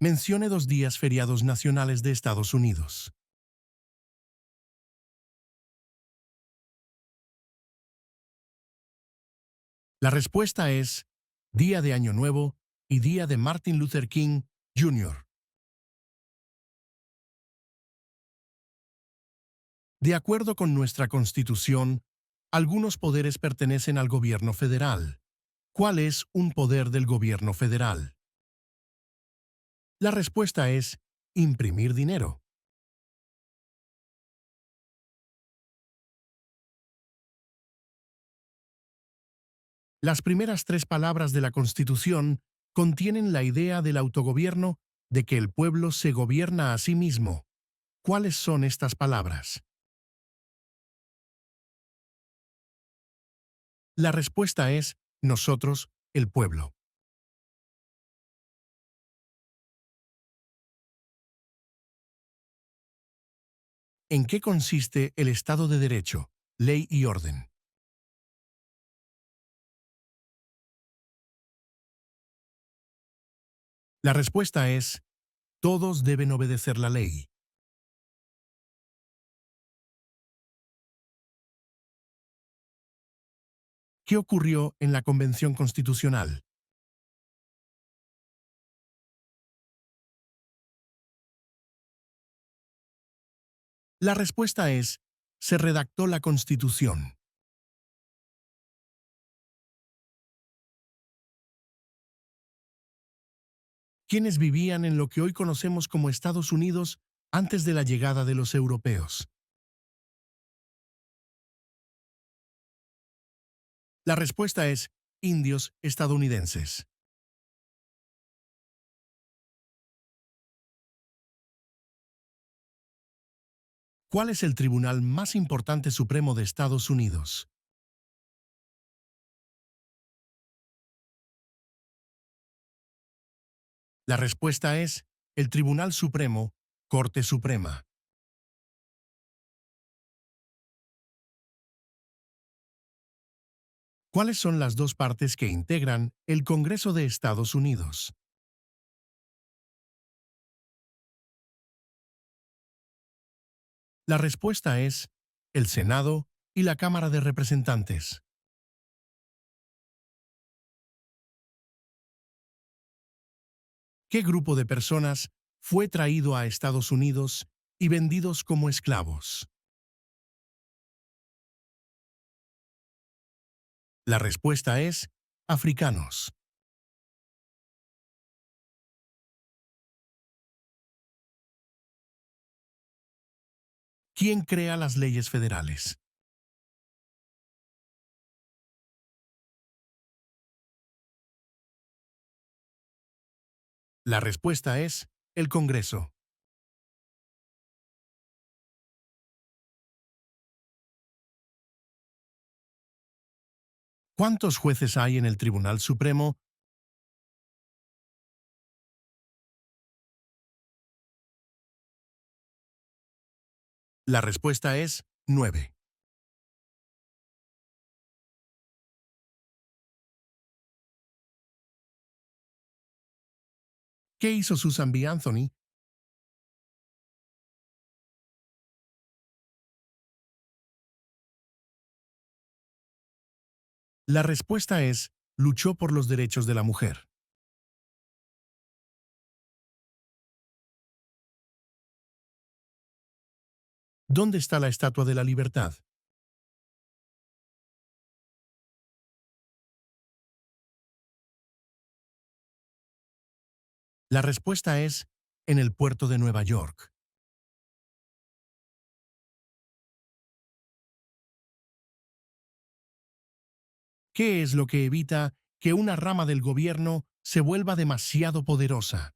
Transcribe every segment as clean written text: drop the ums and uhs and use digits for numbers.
Mencione 2 días feriados nacionales de Estados Unidos. La respuesta es Día de Año Nuevo y Día de Martin Luther King, Jr. De acuerdo con nuestra Constitución, algunos poderes pertenecen al gobierno federal. ¿Cuál es un poder del gobierno federal? La respuesta es imprimir dinero. Las primeras 3 palabras de la Constitución contienen la idea del autogobierno, de que el pueblo se gobierna a sí mismo. ¿Cuáles son estas palabras? La respuesta es nosotros, el pueblo. ¿En qué consiste el Estado de Derecho, ley y orden? La respuesta es todos deben obedecer la ley. ¿Qué ocurrió en la Convención Constitucional? La respuesta es se redactó la Constitución. ¿Quiénes vivían en lo que hoy conocemos como Estados Unidos antes de la llegada de los europeos? La respuesta es indios estadounidenses. ¿Cuál es el tribunal más importante supremo de Estados Unidos? La respuesta es el Tribunal Supremo, Corte Suprema. ¿Cuáles son las 2 partes que integran el Congreso de Estados Unidos? La respuesta es el Senado y la Cámara de Representantes. ¿Qué grupo de personas fue traído a Estados Unidos y vendidos como esclavos? La respuesta es africanos. ¿Quién crea las leyes federales? La respuesta es el Congreso. ¿Cuántos jueces hay en el Tribunal Supremo? La respuesta es 9. ¿Qué hizo Susan B. Anthony? La respuesta es luchó por los derechos de la mujer. ¿Dónde está la Estatua de la Libertad? La respuesta es en el puerto de Nueva York. ¿Qué es lo que evita que una rama del gobierno se vuelva demasiado poderosa?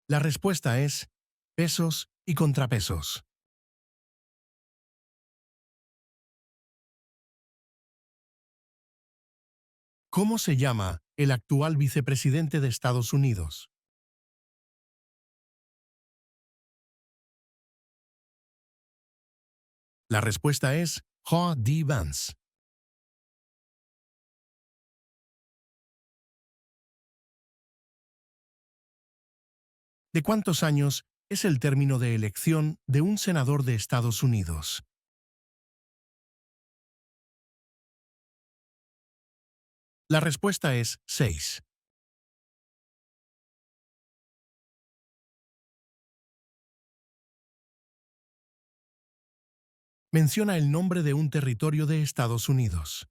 La respuesta es pesos y contrapesos. ¿Cómo se llama el actual vicepresidente de Estados Unidos? La respuesta es J.D. Vance. ¿De cuántos años es el término de elección de un senador de Estados Unidos? La respuesta es 6. Menciona el nombre de un territorio de Estados Unidos.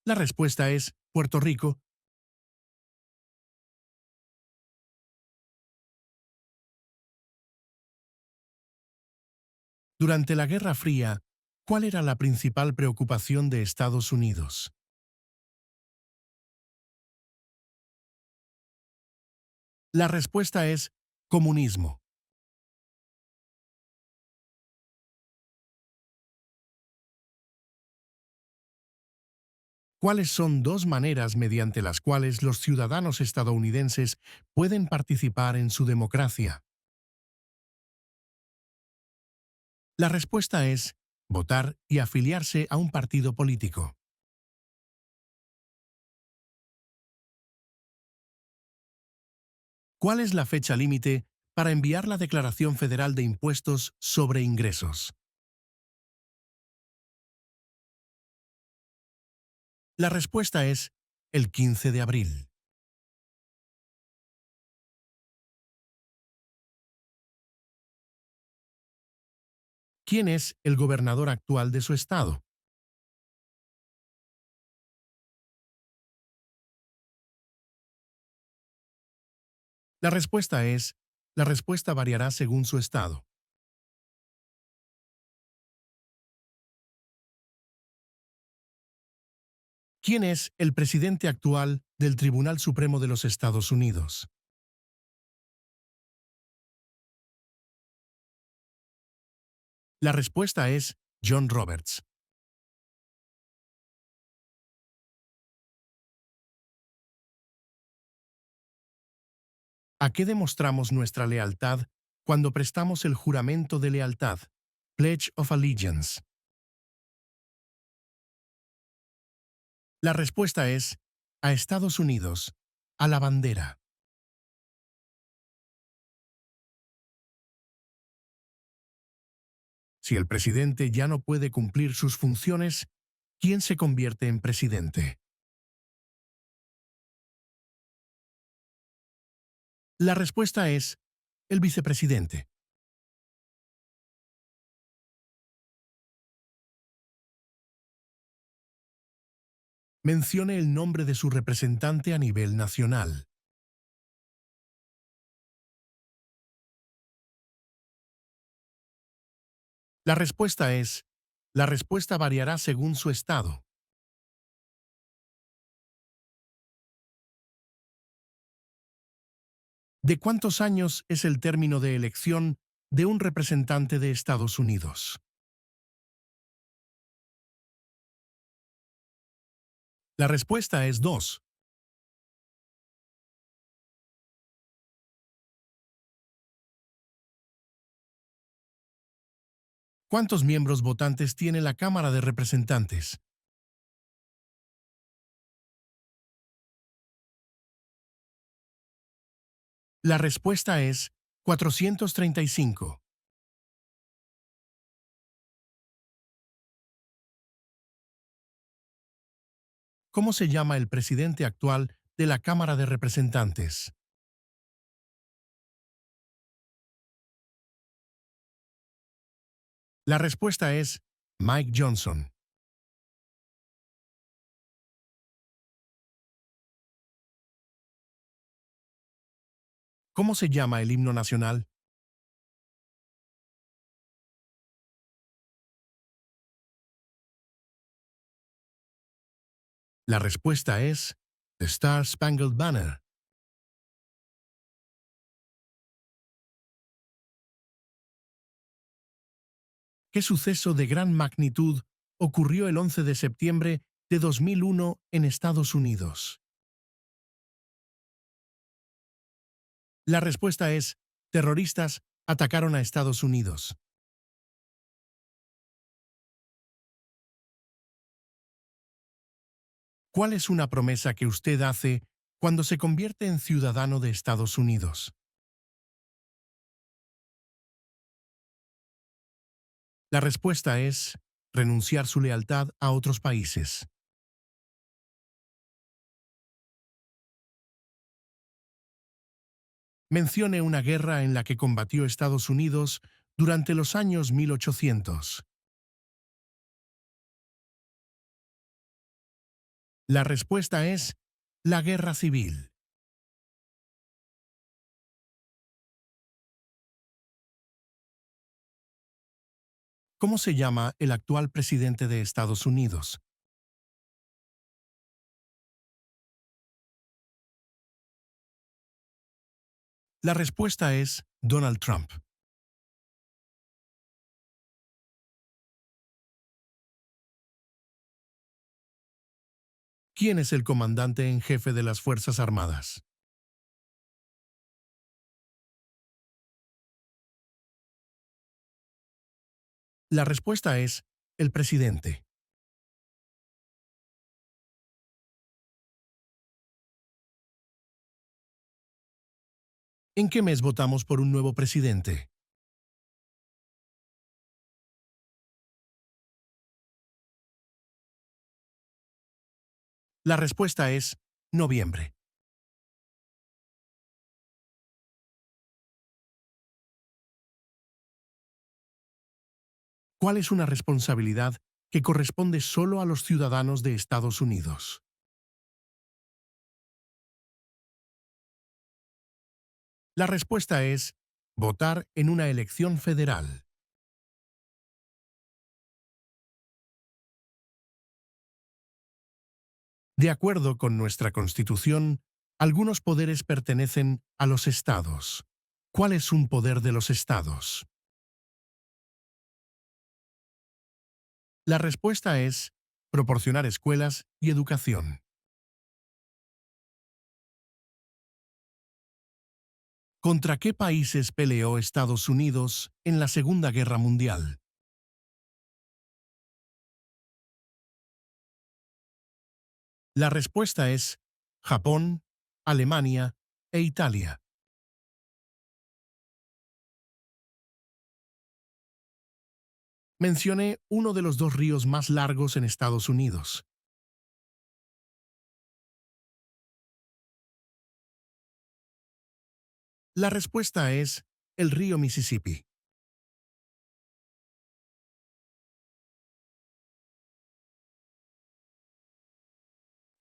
La respuesta es Puerto Rico. Durante la Guerra Fría, ¿cuál era la principal preocupación de Estados Unidos? La respuesta es comunismo. ¿Cuáles son dos maneras mediante las cuales los ciudadanos estadounidenses pueden participar en su democracia? La respuesta es votar y afiliarse a un partido político. ¿Cuál es la fecha límite para enviar la Declaración Federal de Impuestos sobre Ingresos? La respuesta es el 15 de abril. ¿Quién es el gobernador actual de su estado? La respuesta es, la respuesta variará según su estado. ¿Quién es el presidente actual del Tribunal Supremo de los Estados Unidos? La respuesta es John Roberts. ¿A qué demostramos nuestra lealtad cuando prestamos el juramento de lealtad? Pledge of Allegiance. La respuesta es a Estados Unidos, a la bandera. Si el presidente ya no puede cumplir sus funciones, ¿quién se convierte en presidente? La respuesta es el vicepresidente. Mencione el nombre de su representante a nivel nacional. La respuesta es, la respuesta variará según su estado. ¿De cuántos años es el término de elección de un representante de Estados Unidos? La respuesta es 2. ¿Cuántos miembros votantes tiene la Cámara de Representantes? La respuesta es 435. ¿Cómo se llama el presidente actual de la Cámara de Representantes? La respuesta es Mike Johnson. ¿Cómo se llama el himno nacional? La respuesta es The Star Spangled Banner. ¿Qué suceso de gran magnitud ocurrió el 11 de septiembre de 2001 en Estados Unidos? La respuesta es terroristas atacaron a Estados Unidos. ¿Cuál es una promesa que usted hace cuando se convierte en ciudadano de Estados Unidos? La respuesta es renunciar su lealtad a otros países. Mencione una guerra en la que combatió Estados Unidos durante los años 1800. La respuesta es la Guerra Civil. ¿Cómo se llama el actual presidente de Estados Unidos? La respuesta es Donald Trump. ¿Quién es el comandante en jefe de las Fuerzas Armadas? La respuesta es el presidente. ¿En qué mes votamos por un nuevo presidente? La respuesta es noviembre. ¿Cuál es una responsabilidad que corresponde solo a los ciudadanos de Estados Unidos? La respuesta es votar en una elección federal. De acuerdo con nuestra Constitución, algunos poderes pertenecen a los estados. ¿Cuál es un poder de los estados? La respuesta es proporcionar escuelas y educación. ¿Contra qué países peleó Estados Unidos en la Segunda Guerra Mundial? La respuesta es Japón, Alemania e Italia. Mencioné uno de los dos ríos más largos en Estados Unidos. La respuesta es el río Mississippi.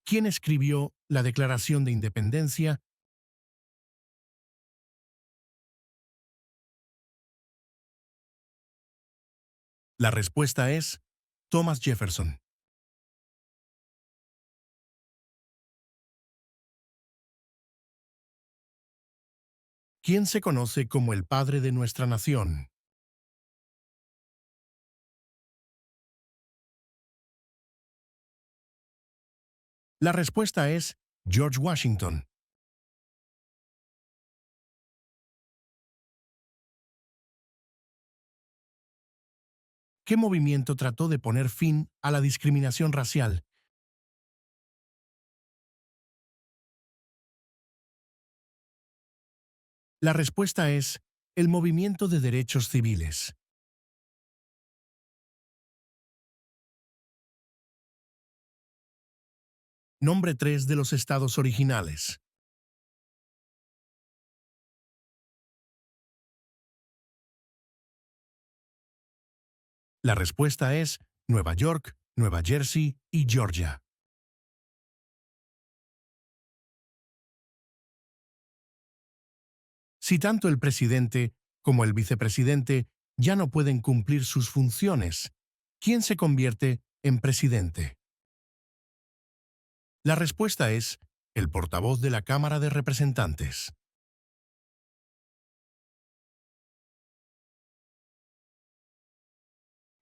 ¿Quién escribió la Declaración de Independencia? La respuesta es Thomas Jefferson. ¿Quién se conoce como el padre de nuestra nación? La respuesta es George Washington. ¿Qué movimiento trató de poner fin a la discriminación racial? La respuesta es el movimiento de derechos civiles. Nombre 3 de los estados originales. La respuesta es Nueva York, Nueva Jersey y Georgia. Si tanto el presidente como el vicepresidente ya no pueden cumplir sus funciones, ¿quién se convierte en presidente? La respuesta es el portavoz de la Cámara de Representantes.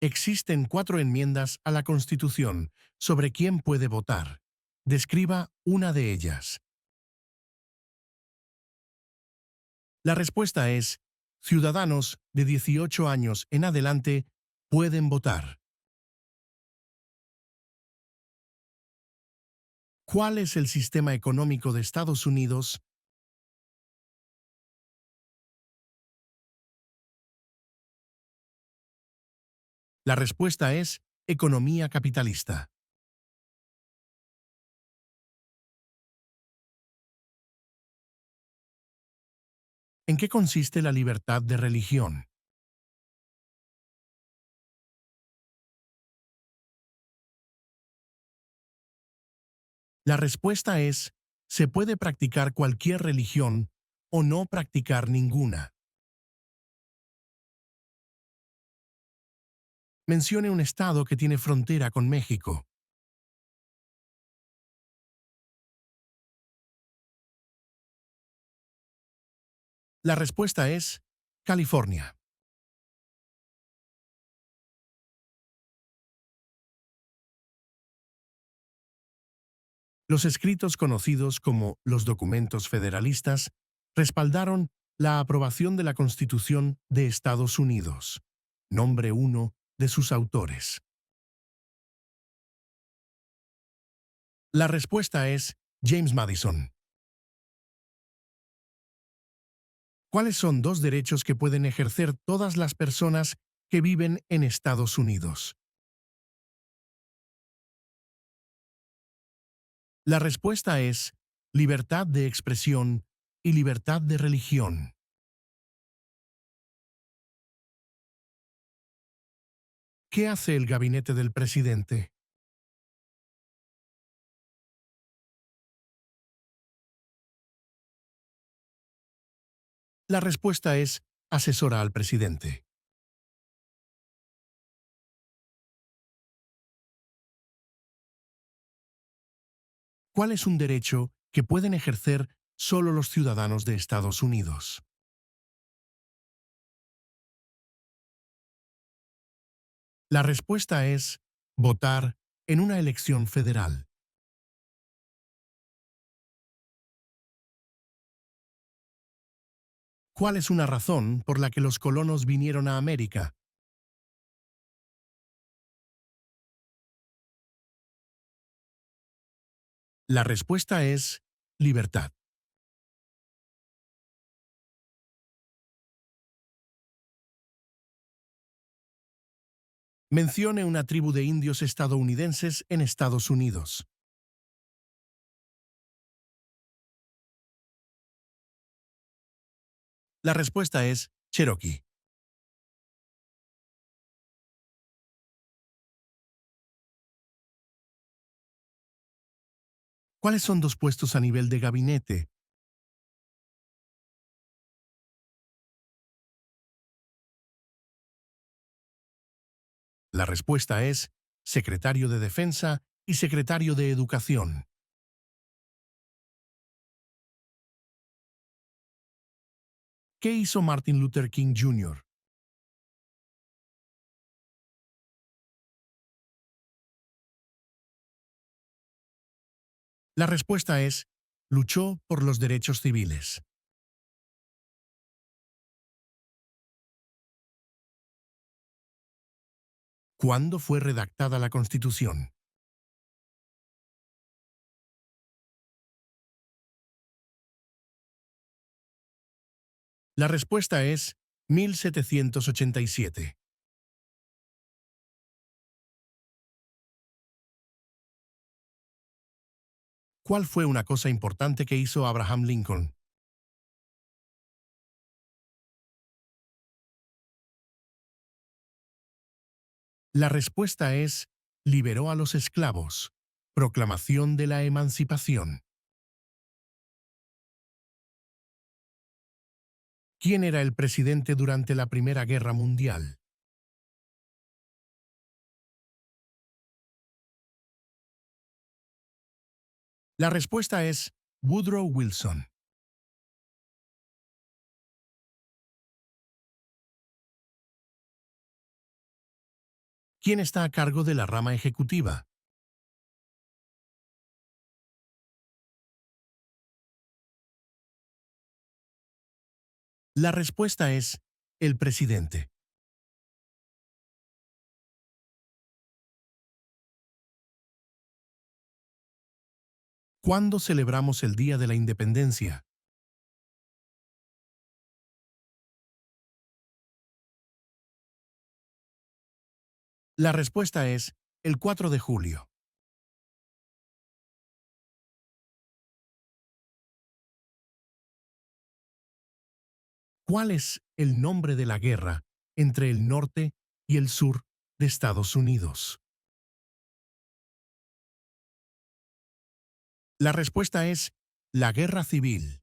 Existen 4 enmiendas a la Constitución sobre quién puede votar. Describa una de ellas. La respuesta es, ciudadanos de 18 años en adelante pueden votar. ¿Cuál es el sistema económico de Estados Unidos? La respuesta es economía capitalista. ¿En qué consiste la libertad de religión? La respuesta es, se puede practicar cualquier religión o no practicar ninguna. Mencione un estado que tiene frontera con México. La respuesta es California. Los escritos conocidos como los documentos federalistas respaldaron la aprobación de la Constitución de Estados Unidos. Nombre uno de sus autores. La respuesta es James Madison. ¿Cuáles son dos derechos que pueden ejercer todas las personas que viven en Estados Unidos? La respuesta es libertad de expresión y libertad de religión. ¿Qué hace el gabinete del presidente? La respuesta es asesora al presidente. ¿Cuál es un derecho que pueden ejercer solo los ciudadanos de Estados Unidos? La respuesta es votar en una elección federal. ¿Cuál es una razón por la que los colonos vinieron a América? La respuesta es libertad. Mencione una tribu de indios estadounidenses en Estados Unidos. La respuesta es Cherokee. ¿Cuáles son dos puestos a nivel de gabinete? La respuesta es secretario de Defensa y secretario de Educación. ¿Qué hizo Martin Luther King Jr.? La respuesta es luchó por los derechos civiles. ¿Cuándo fue redactada la Constitución? La respuesta es 1787. ¿Cuál fue una cosa importante que hizo Abraham Lincoln? La respuesta es liberó a los esclavos. Proclamación de la Emancipación. ¿Quién era el presidente durante la Primera Guerra Mundial? La respuesta es Woodrow Wilson. ¿Quién está a cargo de la rama ejecutiva? La respuesta es el presidente. ¿Cuándo celebramos el Día de la Independencia? La respuesta es el 4 de julio. ¿Cuál es el nombre de la guerra entre el norte y el sur de Estados Unidos? La respuesta es la Guerra Civil.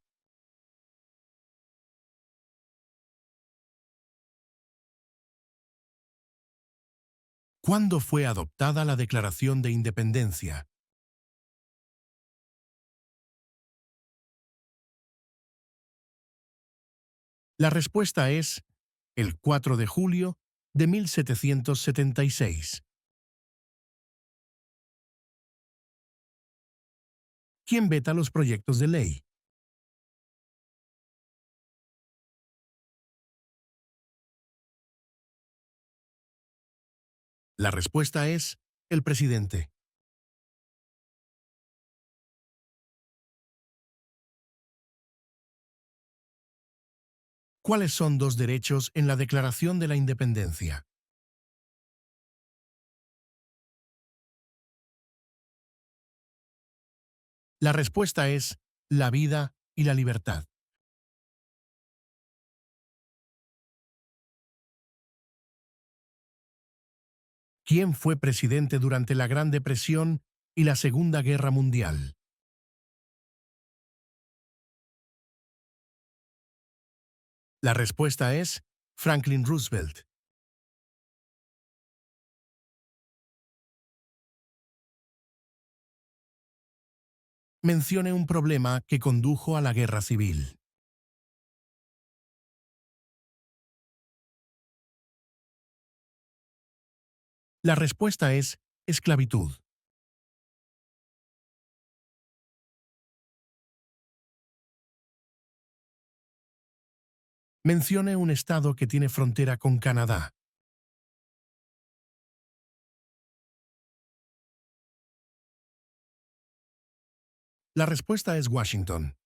¿Cuándo fue adoptada la Declaración de Independencia? La respuesta es el 4 de julio de 1776. ¿Quién veta los proyectos de ley? La respuesta es el presidente. ¿Cuáles son dos derechos en la Declaración de la Independencia? La respuesta es la vida y la libertad. ¿Quién fue presidente durante la Gran Depresión y la Segunda Guerra Mundial? La respuesta es Franklin Roosevelt. Mencione un problema que condujo a la guerra civil. La respuesta es esclavitud. Mencione un estado que tiene frontera con Canadá. La respuesta es Washington.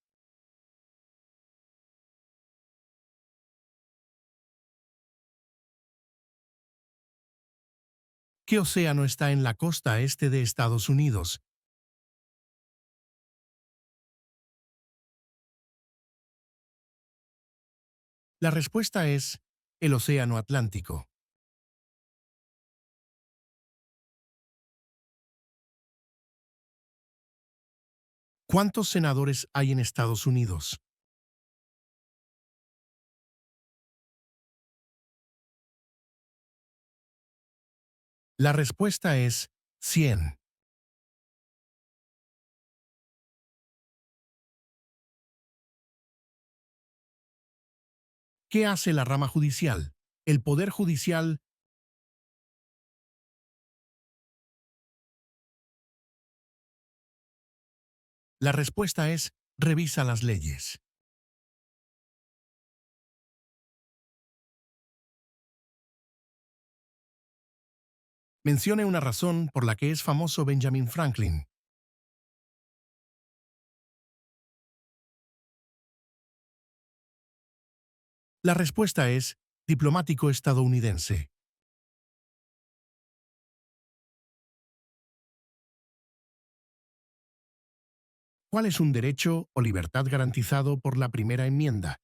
¿Qué océano está en la costa este de Estados Unidos? La respuesta es el Océano Atlántico. ¿Cuántos senadores hay en Estados Unidos? La respuesta es 100. ¿Qué hace la rama judicial? El Poder Judicial. La respuesta es revisa las leyes. Mencione una razón por la que es famoso Benjamin Franklin. La respuesta es diplomático estadounidense. ¿Cuál es un derecho o libertad garantizado por la primera enmienda?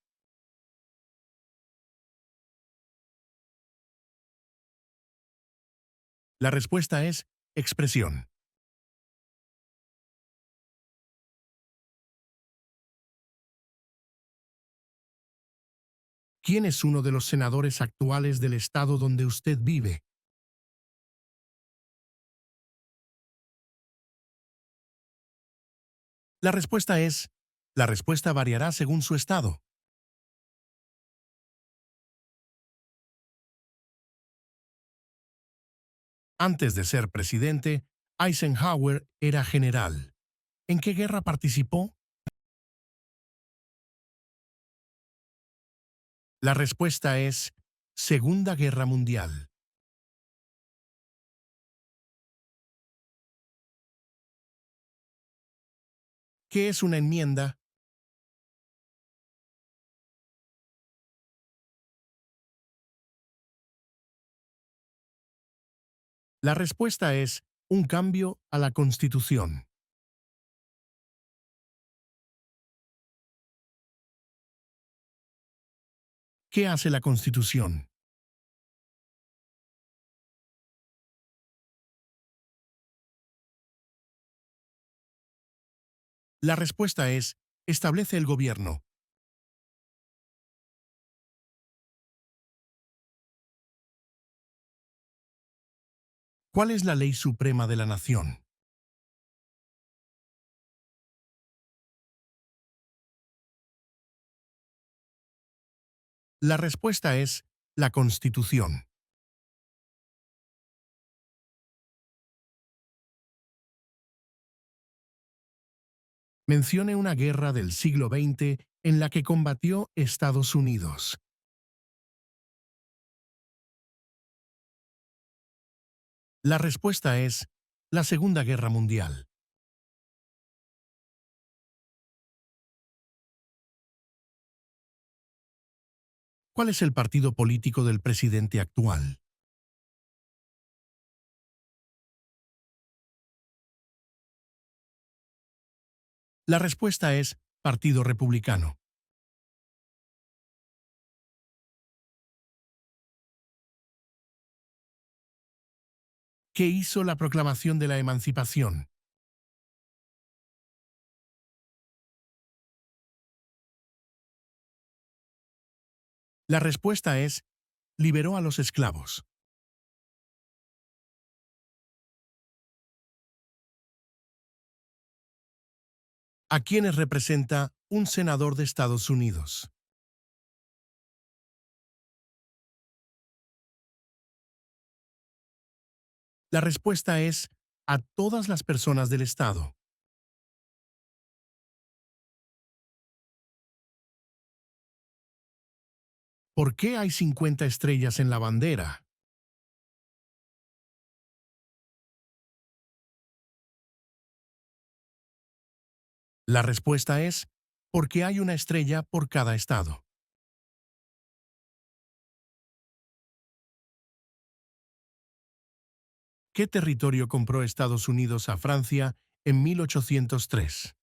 La respuesta es expresión. ¿Quién es uno de los senadores actuales del estado donde usted vive? La respuesta variará según su estado. Antes de ser presidente, Eisenhower era general. ¿En qué guerra participó? La respuesta es Segunda Guerra Mundial. ¿Qué es una enmienda? La respuesta es un cambio a la Constitución. ¿Qué hace la Constitución? La respuesta es establece el gobierno. ¿Cuál es la ley suprema de la nación? La respuesta es la Constitución. Mencione una guerra del siglo XX en la que combatió Estados Unidos. La respuesta es la Segunda Guerra Mundial. ¿Cuál es el partido político del presidente actual? La respuesta es Partido Republicano. ¿Qué hizo la proclamación de la emancipación? La respuesta es liberó a los esclavos. ¿A quiénes representa un senador de Estados Unidos? La respuesta es a todas las personas del Estado. ¿Por qué hay 50 estrellas en la bandera? La respuesta es porque hay una estrella por cada estado. ¿Qué territorio compró Estados Unidos a Francia en 1803?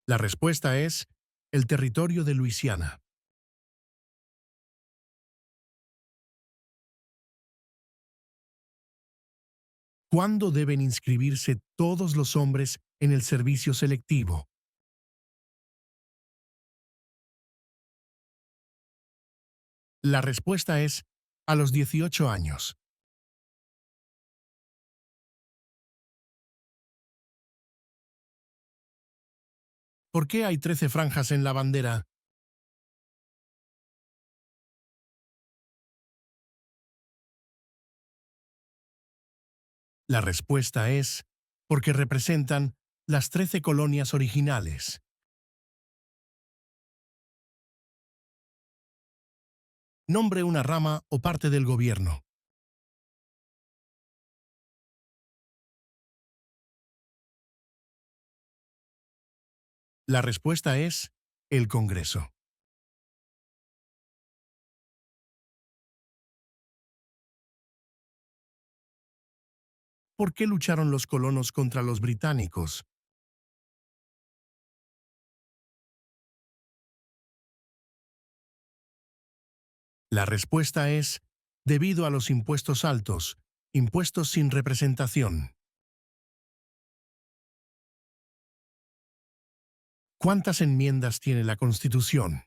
La respuesta es el territorio de Luisiana. ¿Cuándo deben inscribirse todos los hombres en el servicio selectivo? La respuesta es a los 18 años. ¿Por qué hay 13 franjas en la bandera? La respuesta es porque representan las 13 colonias originales. Nombre una rama o parte del gobierno. La respuesta es el Congreso. ¿Por qué lucharon los colonos contra los británicos? La respuesta es debido a los impuestos altos, impuestos sin representación. ¿Cuántas enmiendas tiene la Constitución?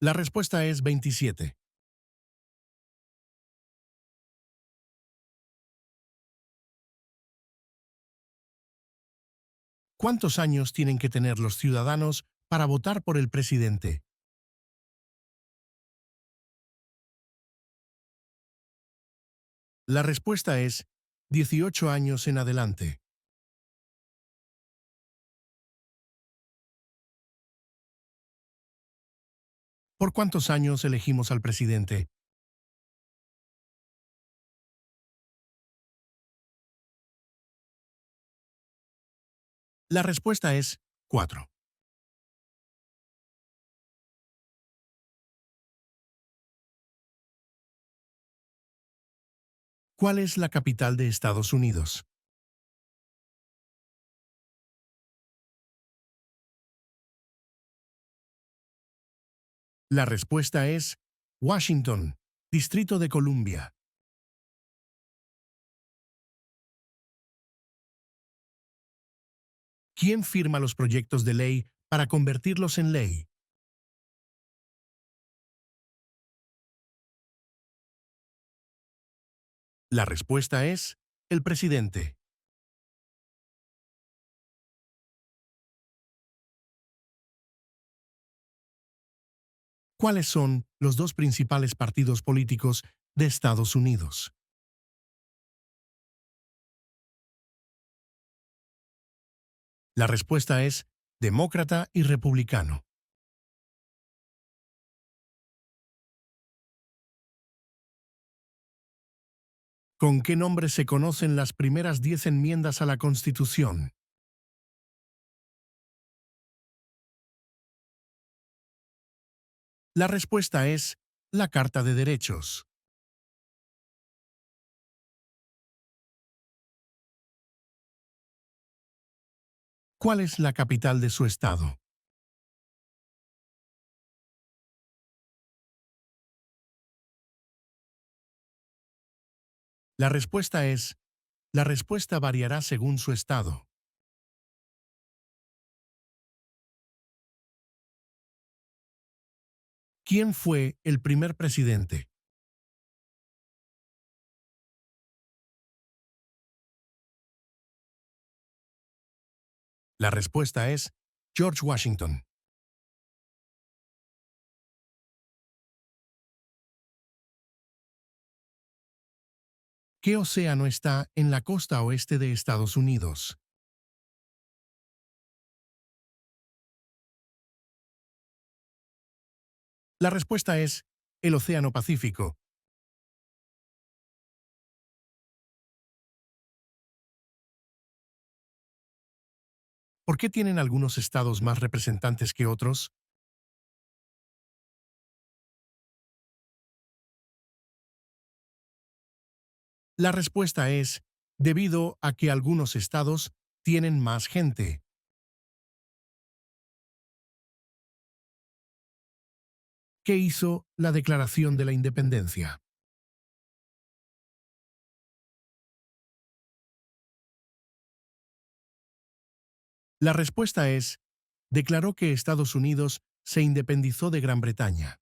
La respuesta es 27. ¿Cuántos años tienen que tener los ciudadanos para votar por el presidente? La respuesta es 18 años en adelante. ¿Por cuántos años elegimos al presidente? La respuesta es 4. ¿Cuál es la capital de Estados Unidos? La respuesta es Washington, Distrito de Columbia. ¿Quién firma los proyectos de ley para convertirlos en ley? La respuesta es el presidente. ¿Cuáles son los dos principales partidos políticos de Estados Unidos? La respuesta es demócrata y republicano. ¿Con qué nombre se conocen las primeras 10 enmiendas a la Constitución? La respuesta es la Carta de Derechos. ¿Cuál es la capital de su estado? La respuesta es, la respuesta variará según su estado. ¿Quién fue el primer presidente? La respuesta es George Washington. ¿Qué océano está en la costa oeste de Estados Unidos? La respuesta es el Océano Pacífico. ¿Por qué tienen algunos estados más representantes que otros? La respuesta es debido a que algunos estados tienen más gente. ¿Qué hizo la Declaración de la Independencia? La respuesta es declaró que Estados Unidos se independizó de Gran Bretaña.